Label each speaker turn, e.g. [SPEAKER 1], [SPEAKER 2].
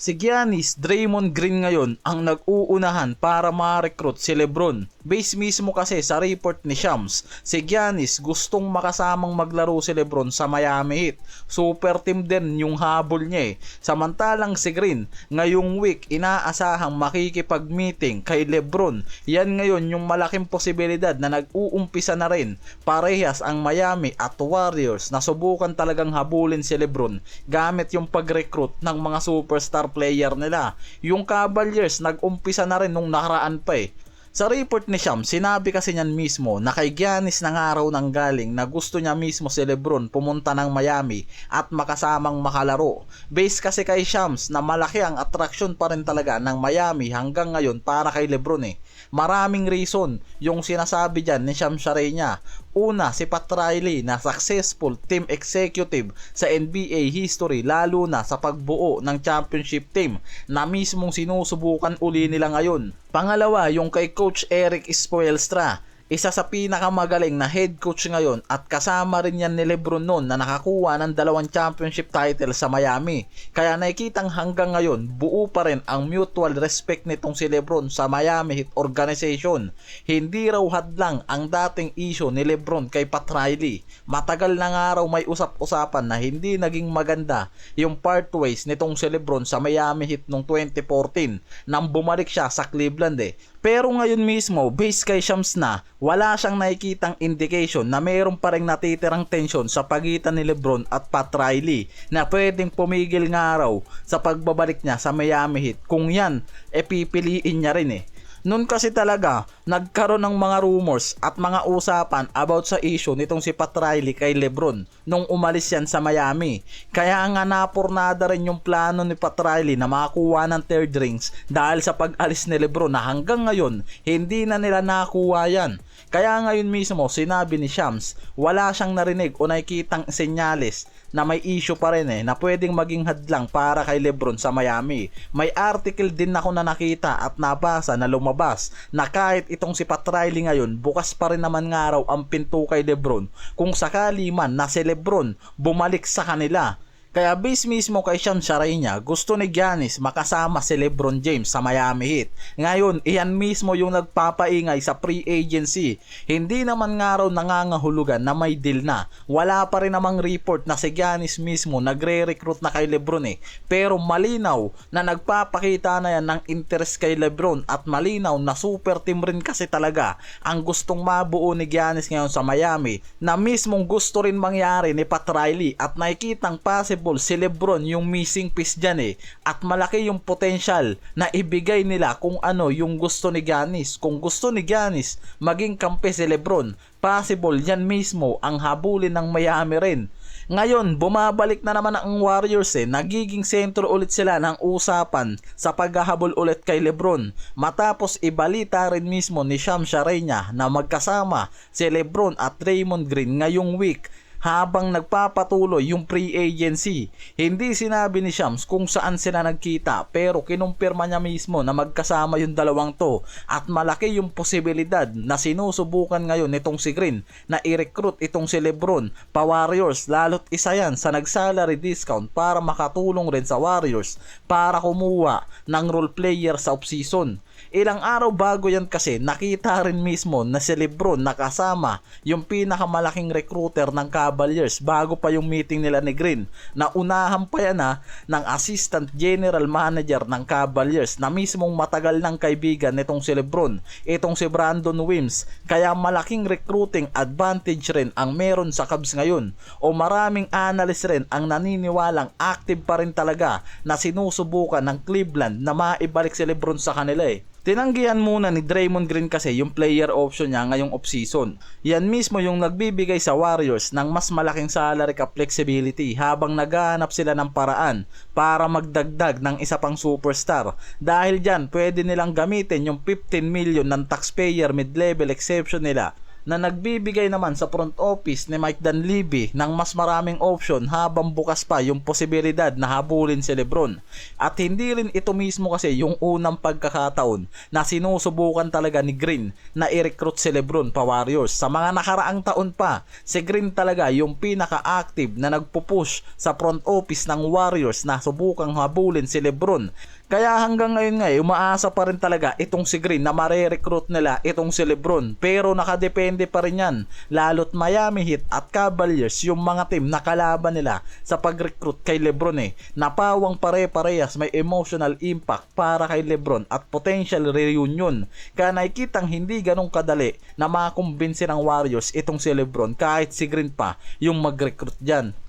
[SPEAKER 1] Si Giannis, Draymond Green ngayon ang nag-uunahan para ma-recruit si LeBron. Base mismo kasi sa report ni Shams, si Giannis gustong makasamang maglaro si LeBron sa Miami Heat. Super team din yung habol niya eh. Samantalang si Green, ngayong week inaasahang makikipag-meeting kay LeBron. Yan ngayon yung malaking posibilidad na nag-uumpisa na rin. Parehas ang Miami at Warriors na subukan talagang habulin si LeBron gamit yung pag-recruit ng mga superstar player nila. Yung Cavaliers nag-umpisa na rin nung nakaraan pa eh. Sa report ni Shams, sinabi kasi niyan mismo na kay Giannis ng araw nang galing na gusto niya mismo si LeBron pumunta ng Miami at makasamang makalaro. Base kasi kay Shams na malaki ang atraksyon pa rin talaga ng Miami hanggang ngayon para kay LeBron eh. Maraming reason yung sinasabi dyan ni Shams Charania. Una, si Pat Riley na successful team executive sa NBA history lalo na sa pagbuo ng championship team na mismong sinusubukan uli nila ngayon. Pangalawa, yung kay Coach Eric Spoelstra. Isa sa pinakamagaling na head coach ngayon at kasama rin yan ni LeBron noon na nakakuha ng 2 championship title sa Miami. Kaya nakikitang hanggang ngayon buo pa rin ang mutual respect nitong si LeBron sa Miami Heat organization. Hindi raw hadlang ang dating issue ni LeBron kay Pat Riley. Matagal na nga raw may usap-usapan na hindi naging maganda yung part ways nitong si LeBron sa Miami Heat noong 2014 nang bumalik siya sa Cleveland eh. Pero ngayon mismo, based kay Shams na, wala siyang nakikitang indication na mayroon pa ring natitirang tensyon sa pagitan ni LeBron at Pat Riley na pwedeng pumigil nga raw sa pagbabalik niya sa Miami Heat kung yan, pipiliin niya rin eh. Noon kasi talaga, nagkaroon ng mga rumors at mga usapan about sa issue nitong si Pat Riley kay LeBron nung umalis yan sa Miami. Kaya nga napurnada rin yung plano ni Pat Riley na makakuha ng third rings dahil sa pag-alis ni LeBron na hanggang ngayon, hindi na nila nakuha yan. Kaya ngayon mismo, sinabi ni Shams, wala siyang narinig o nakikitang senyales na may issue pa rin eh na pwedeng maging hadlang para kay LeBron sa Miami. May article din ako na nakita at nabasa na lumabas na kahit itong si Pat Riley ngayon, bukas pa rin naman nga raw ang pinto kay LeBron kung sakali man na si LeBron bumalik sa kanila. Kaya base mismo kay Shams Charania, gusto ni Giannis makasama si LeBron James sa Miami Heat. Ngayon, iyan mismo yung nagpapaingay sa free agency. Hindi naman nga raw nangangahulugan na may deal na. Wala pa rin namang report na si Giannis mismo nagre-recruit na kay LeBron eh. Pero malinaw na nagpapakita na yan ng interest kay LeBron at malinaw na super team rin kasi talaga ang gustong mabuo ni Giannis ngayon sa Miami na mismong gusto rin mangyari ni Pat Riley at nakikitang possible si LeBron yung missing piece dyan eh at malaki yung potential na ibigay nila kung ano yung gusto ni Giannis. Kung gusto ni Giannis maging kampi si LeBron, possible yan mismo ang habulin ng Miami rin. Ngayon, bumabalik na naman ang Warriors eh. Nagiging sentro ulit sila ng usapan sa paghahabol ulit kay LeBron. Matapos ibalita rin mismo ni Shams Charania na magkasama si LeBron at Draymond Green ngayong week habang nagpapatuloy yung pre-agency. Hindi sinabi ni Shams kung saan sila nagkita pero kinumpirma niya mismo na magkasama yung dalawang to at malaki yung posibilidad na sinusubukan ngayon nitong si Green na i-recruit itong si LeBron pa Warriors lalo't isa yan sa nag-salary discount para makatulong rin sa Warriors para kumuha ng role player sa offseason. Ilang araw bago yan kasi nakita rin mismo na si LeBron nakasama yung pinakamalaking recruiter ng Cavaliers bago pa yung meeting nila ni Green na unahan pa yan ng assistant general manager ng Cavaliers na mismong matagal ng kaibigan nitong si LeBron, itong si Brandon Williams. Kaya malaking recruiting advantage rin ang meron sa Cavs ngayon o maraming analyst rin ang naniniwalang active pa rin talaga na sinusubukan ng Cleveland na maibalik si LeBron sa kanila eh. Tinanggihan muna ni Draymond Green kasi yung player option niya ngayong offseason. Yan mismo yung nagbibigay sa Warriors ng mas malaking salary cap flexibility habang naghahanap sila ng paraan para magdagdag ng isa pang superstar. Dahil dyan, pwede nilang gamitin yung 15 million ng taxpayer mid-level exception nila na nagbibigay naman sa front office ni Mike Dunleavy ng mas maraming option habang bukas pa yung posibilidad na habulin si Lebron. At hindi rin ito mismo kasi yung unang pagkakataon na sinusubukan talaga ni Green na i-recruit si Lebron pa Warriors. Sa mga nakaraang taon pa, si Green talaga yung pinaka-active na nagpupush sa front office ng Warriors na subukang habulin si Lebron. Kaya hanggang ngayon nga, umaasa pa rin talaga itong si Green na mare-recruit nila itong si Lebron. Pero nakadepende pa rin yan. Lalo't Miami Heat at Cavaliers yung mga team na kalaban nila sa pag-recruit kay Lebron Napawang pare-parehas may emotional impact para kay Lebron at potential reunion. Kaya nakikitang hindi ganong kadali na makakumbinsi ng Warriors itong si Lebron kahit si Green pa yung mag-recruit dyan.